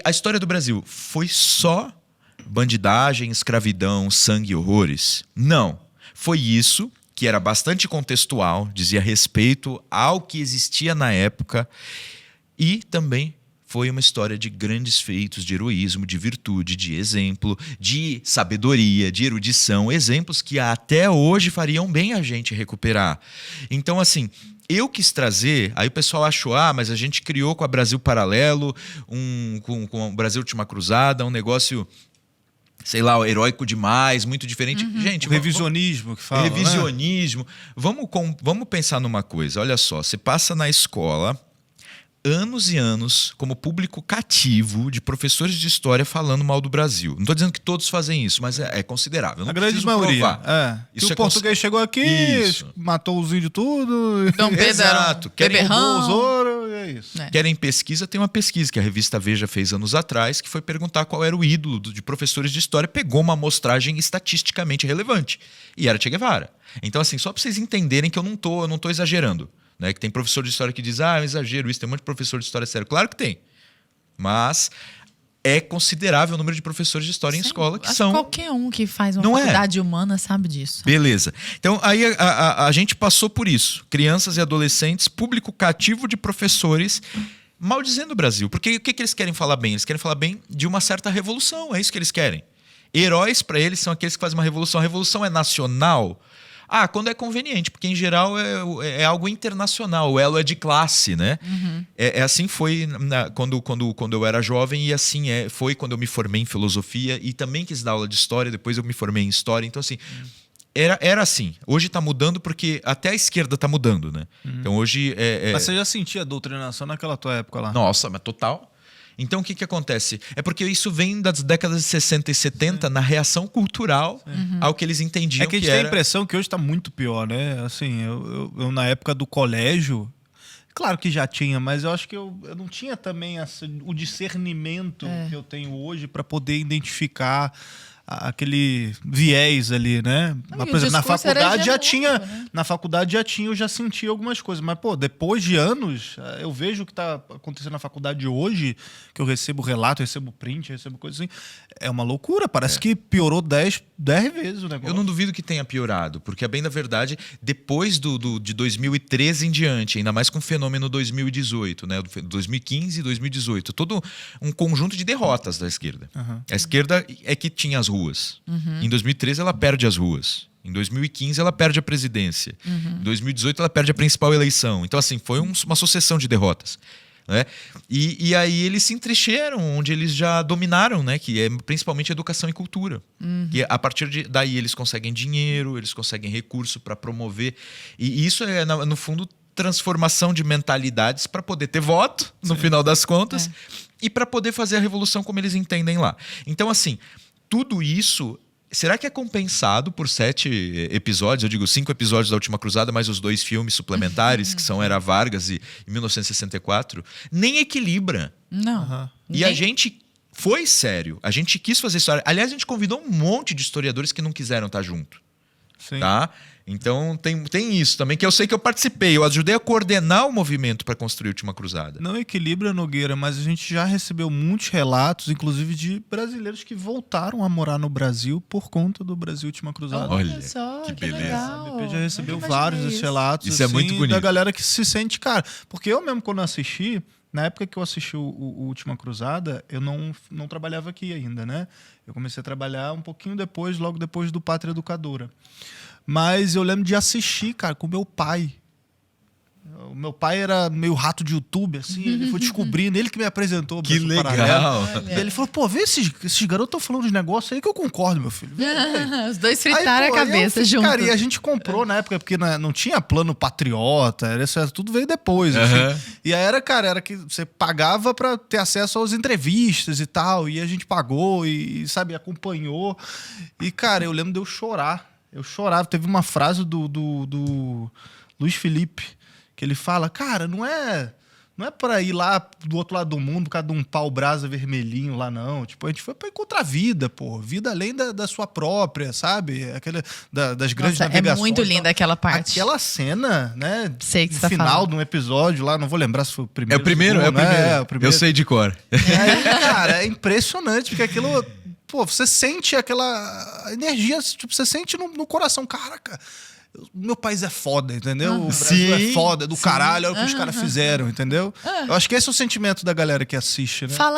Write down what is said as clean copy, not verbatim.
a história do Brasil foi só bandidagem, escravidão, sangue e horrores? Não. Foi isso que era bastante contextual, dizia respeito ao que existia na época e também foi uma história de grandes feitos, de heroísmo, de virtude, de exemplo, de sabedoria, de erudição, exemplos que até hoje fariam bem a gente recuperar. Então, assim, eu quis trazer, aí o pessoal achou, mas a gente criou com a Brasil Paralelo, com o Brasil Última Cruzada, um negócio, sei lá, heróico demais, muito diferente. Gente, o revisionismo que fala, revisionismo. Né? Vamos pensar numa coisa, olha só, você passa na escola anos e anos como público cativo de professores de história falando mal do Brasil. Não estou dizendo que todos fazem isso, mas é considerável. Não a grande maioria. Isso o português chegou aqui, matou os índios tudo. Dom Pedro Exato. Querem os ouro, é isso. Querem pesquisa? Tem uma pesquisa que a revista Veja fez anos atrás, que foi perguntar qual era o ídolo de professores de história. Pegou uma amostragem estatisticamente relevante. E era Che Guevara. Então, assim, só para vocês entenderem que eu não tô exagerando. Né, que tem professor de história que diz, é um exagero isso, tem um monte de professor de história sério. Claro que tem. Mas é considerável o número de professores de história em escola que são... Qualquer um que faz uma faculdade humana sabe disso. Beleza. Então, aí a gente passou por isso. Crianças e adolescentes, público cativo de professores maldizendo o Brasil. Porque o que eles querem falar bem? Eles querem falar bem de uma certa revolução. É isso que eles querem. Heróis, para eles, são aqueles que fazem uma revolução. A revolução é nacional... quando é conveniente, porque em geral é algo internacional, o elo é de classe, né? Assim foi quando eu era jovem e assim foi quando eu me formei em filosofia e também quis dar aula de história, depois eu me formei em história, então assim, era assim. Hoje está mudando porque até a esquerda está mudando, né? Então hoje... Mas você já sentia a doutrinação naquela tua época lá? Nossa, mas total... Então, o que acontece? É porque isso vem das décadas de 60 e 70 na reação cultural ao que eles entendiam que a gente tem a impressão que hoje está muito pior, né? Assim, eu na época do colégio, claro que já tinha, mas eu acho que eu não tinha também o discernimento que eu tenho hoje para poder identificar aquele viés ali, né? Por exemplo, na faculdade já tinha, né? Na faculdade eu já sentia algumas coisas, mas depois de anos, eu vejo o que está acontecendo na faculdade hoje, que eu recebo relato, recebo print, recebo coisas assim, é uma loucura, parece que piorou 10 vezes o negócio. Eu não duvido que tenha piorado, porque bem na verdade, depois de 2013 em diante, ainda mais com o fenômeno 2018, né? 2015 e 2018, todo um conjunto de derrotas da esquerda. A esquerda é que tinha as ruas. Em 2013 ela perde as ruas. Em 2015 ela perde a presidência. Em 2018 ela perde a principal eleição. Então assim, foi uma sucessão de derrotas. Né? E aí eles se entrecheram onde eles já dominaram, né? Que é principalmente educação e cultura. Que a partir daí eles conseguem dinheiro, eles conseguem recurso para promover. E isso é, no fundo, transformação de mentalidades para poder ter voto, no final das contas, e para poder fazer a revolução como eles entendem lá. Então, assim, tudo isso, será que é compensado por 7 episódios? Eu digo 5 episódios da Última Cruzada, mais os 2 filmes suplementares, que são Era Vargas e 1964. Nem equilibra. Não. E a gente foi sério. A gente quis fazer história. Aliás, a gente convidou um monte de historiadores que não quiseram estar junto. Sim. Tá? Então tem isso também, que eu sei que eu participei. Eu ajudei a coordenar o movimento para construir a Última Cruzada. Não equilibra, Nogueira, mas a gente já recebeu muitos relatos, inclusive de brasileiros que voltaram a morar no Brasil por conta do Brasil Última Cruzada. Olha só, que beleza. A BP já recebeu vários desses relatos. Isso é muito bonito. Da galera que se sente, cara. Porque eu mesmo, quando assisti, na época que eu assisti o Última Cruzada, eu não trabalhava aqui ainda, né? Eu comecei a trabalhar um pouquinho depois, logo depois do Pátria Educadora. Mas eu lembro de assistir, cara, com meu pai. O meu pai era meio rato de YouTube, assim, ele foi descobrindo, ele que me apresentou. Que legal! E ele falou, vê esses garotos estão falando de negócio aí que eu concordo, meu filho. Os dois fritaram a cabeça juntos. Cara, e a gente comprou na época, porque não tinha plano patriota, tudo veio depois. Assim. E aí era que você pagava pra ter acesso às entrevistas e tal, e a gente pagou e sabe, acompanhou. E, cara, eu lembro de eu chorar. Eu chorava. Teve uma frase do Luiz Felipe, que ele fala, cara, não é Não é pra ir lá do outro lado do mundo por causa de um pau-brasa vermelhinho lá, não. Tipo, a gente foi pra encontrar vida, pô. Vida além da sua própria, sabe? Aquela, das grandes navegações. É muito linda aquela parte. Aquela cena, né? Sei que no você final tá falando. de um episódio lá, não vou lembrar se foi o primeiro. É o primeiro? segundo, É o primeiro. primeiro. Eu sei de cor. Aí, cara, é impressionante, porque aquilo... Pô, você sente aquela energia, tipo, você sente no coração. Caraca, meu país é foda, entendeu? O Brasil é foda, do caralho, olha o que os caras fizeram, entendeu? Eu acho que esse é o sentimento da galera que assiste, né? Falando